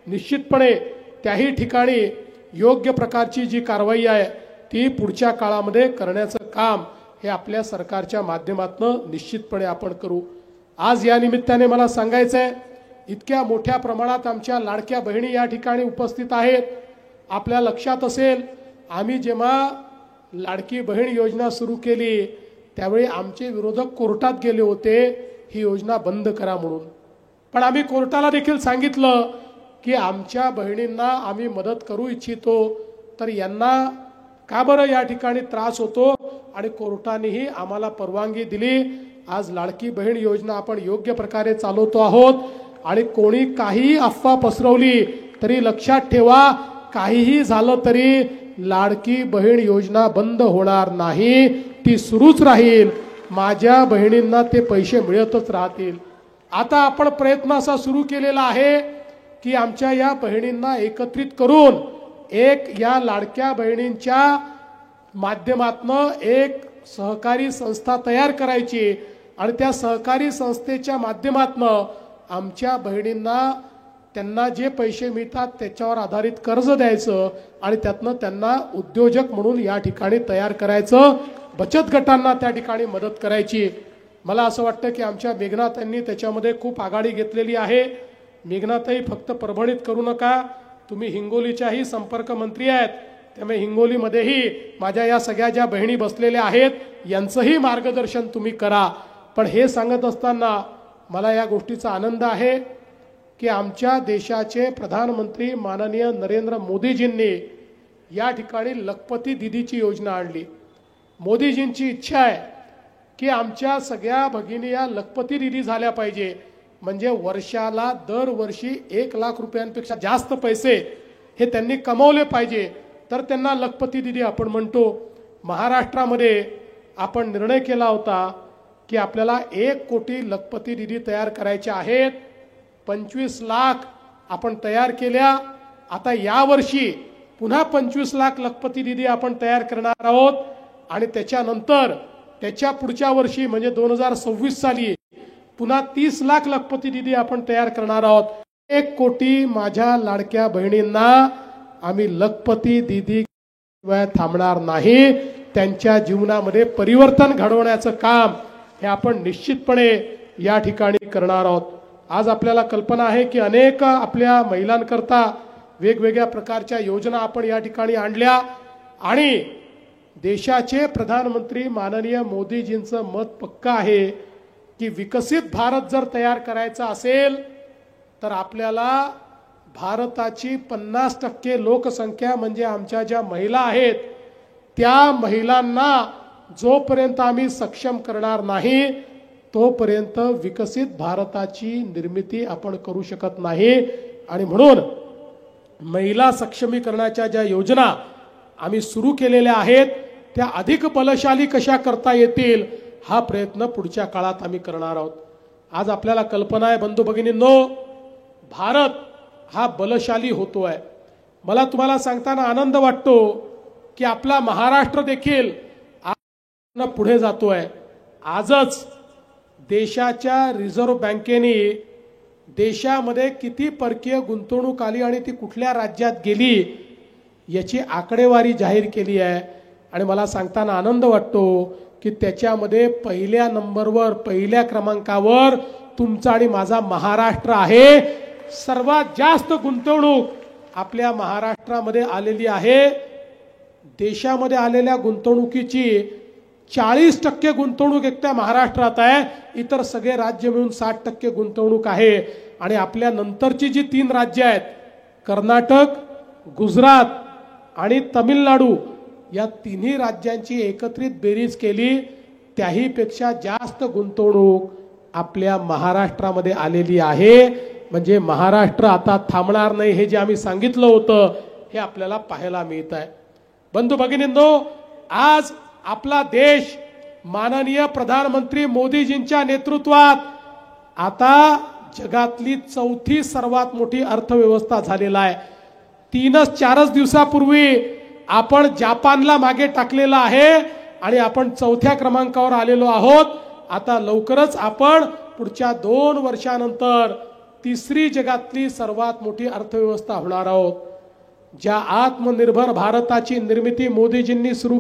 निश्चितपणे त्याही ठिकाणी योग्य प्रकारची जी कारवाई आहे ती पुढच्या काळामध्ये करण्याचं काम हे आपल्या सरकारच्या माध्यमातून निश्चितपणे आपण करू। आज या निमित्ताने मला सांगायचं आहे, इतक्या मोठ्या प्रमाणात आमच्या लाडक्या बहिणी या ठिकाणी उपस्थित आहेत। आपल्या लक्षात असेल, आम्ही जेव्हा लाडकी बहीण योजना सुरू केली त्यावेळी आमचे विरोधक कोर्टात गेले होते ही योजना बंद करा म्हणून, पण आम्ही कोर्टाला देखील सांगितलं की आमच्या बहिणींना आम्ही मदत करू इच्छितो, तर यांना का बरं या ठिकाणी त्रास होतो, आणि कोर्टानेही आम्हाला परवानगी दिली। आज लाडकी बहीण योजना आपण योग्य प्रकारे चालवतो आहोत, आणि कोणी काही अफवा पसरवली तरी लक्षात ठेवा, काहीही झालं तरी लाडकी बहीण योजना बंद होणार नाही, ती सुरूच राहील। माझ्या बहिणींना ते पैसे मिळतच राहतील। आता आपण प्रयत्न असा सुरू केलेला आहे की आमच्या या बहिणींना एकत्रित करून एक या लाडक्या बहिणींच्या माध्यमातून एक सहकारी संस्था तयार करायची, आणि त्या सहकारी संस्थेच्या माध्यमातून आमच्या बहिणींना त्यांना जे पैसे मिळतात त्याच्यावर आधारित कर्ज द्यायचं, आणि त्यातनं त्यांना उद्योजक म्हणून या ठिकाणी तयार करायचं, बचत गटांना त्या ठिकाणी मदत करायची। मला असं वाटतं की आमच्या मेघनाताईंनी त्याच्यामध्ये खूप आघाडी घेतलेली आहे। मेघनाताई, फक्त परभणीत करू नका, तुम्ही हिंगोलीच्याही संपर्क मंत्री आहेत, त्यामुळे हिंगोलीमध्येही माझ्या या सगळ्या ज्या बहिणी बसलेल्या आहेत यांचंही मार्गदर्शन तुम्ही करा। पण हे सांगत असताना मला या गोष्टीचा आनंद आहे की आमच्या देशाचे प्रधानमंत्री माननीय नरेंद्र मोदीजींनी या ठिकाणी लखपती दीदीची योजना आणली। मोदीजींची इच्छा आहे की आमच्या सगळ्या भगिनी या लखपती दीदी झाल्या पाहिजे, म्हणजे वर्षाला दरवर्षी 1 लाख रुपयांपेक्षा जास्त पैसे हे त्यांनी कमवले पाहिजे, तर त्यांना लखपती दीदी आपण म्हणतो। महाराष्ट्रामध्ये आपण निर्णय केला होता की आपल्याला 1 कोटी लखपती दीदी तयार करायच्या आहेत। 25 लाख आपण तयार केल्या। आता यावर्षी पुन्हा 25 लाख लखपती दीदी आपण तयार करणार आहोत, आणि त्याच्यानंतर त्याच्या पुढच्या वर्षी म्हणजे 2026 साली पुन्हा 30 लाख लखपती दीदी आपण तयार करणार आहोत। 1 कोटी माझ्या लाडक्या बहिणींना आम्ही लखपती दीदी थांबणार नाही, त्यांच्या जीवनामध्ये परिवर्तन घडवण्याचं काम हे आपण निश्चितपणे या ठिकाणी करणार आहोत। आज आपल्याला कल्पना आहे की अनेक आपल्या महिलांकरता वेगवेगळ्या प्रकारच्या योजना आपण या ठिकाणी आणल्या, आणि देशाचे प्रधानमंत्री माननीय मोदीजींचं मत पक्का आहे की विकसित भारत जर तयार करायचा असेल तर आपल्याला भारताची 50% लोकसंख्या म्हणजे आमच्या ज्या महिला आहेत त्या महिलांना जोपर्यंत आम्ही सक्षम करणार नाही तोपर्यंत विकसित भारताची निर्मिती आपण करू शकत नाही। आणि म्हणून महिला सक्षमीकरणाच्या ज्या योजना आम्ही सुरू केलेल्या आहेत त्या अधिक बलशाली कशा करता येतील हा प्रयत्न पुढच्या काळात आम्ही करणार आहोत। आज आपल्याला कल्पना आहे बंधू भगिनींनो, भारत हा बलशाली होतोय। मला तुम्हाला सांगताना आनंद वाटतो की आपला महाराष्ट्र देखील पुढे जातोय। आजच देशाच्या रिझर्व्ह बँकेने देशामध्ये किती परकीय गुंतवणूक आली आणि ती कुठल्या राज्यात गेली याची आकडेवारी जाहीर केली आहे, आणि मला सांगताना आनंद वाटतो की त्याच्यामध्ये पहिल्या नंबरवर पहिल्या क्रमांकावर तुमचा आणि माझा महाराष्ट्र आहे। सर्वात जास्त गुंतवणूक आपल्या महाराष्ट्रामध्ये आलेली आहे। देशामध्ये आलेल्या गुंतवणुकीची 40% गुंतवणूक एकट्या महाराष्ट्रात आहे, इतर सगळे राज्य मिळून 60% गुंतवणूक आहे। आणि आपल्या नंतरची जी 3 राज्य आहेत कर्नाटक, गुजरात आणि तमिळनाडू, या तिन्ही राज्यांची एकत्रित बेरीज केली त्याही पेक्षा जास्त गुंतवणूक आपल्या महाराष्ट्रामध्ये आलेली आहे। म्हणजे महाराष्ट्र आता थांबणार नाही हे जे आम्ही सांगितलं होतं हे आपल्याला पाहायला मिळत आहे। बंधू भगिनींनो, आज आपला देश माननीय प्रधानमंत्री मोदीजींच्या नेतृत्वात आता जगातली 4थी सर्वात मोठी अर्थव्यवस्था झालेला आहे। 3-4 दिवसापूर्वी आपण जपानला मागे टाकलेला आहे आणि आपण 4थ्या क्रमांकावर आलेलो आहोत। आता लवकरच आपण पुढच्या 2 वर्षानंतर तिसरी जगातली सर्वात मोठी अर्थव्यवस्था होणार आहोत. ज्या आत्मनिर्भर भारताची निर्मिती मोदीजींनी सुरू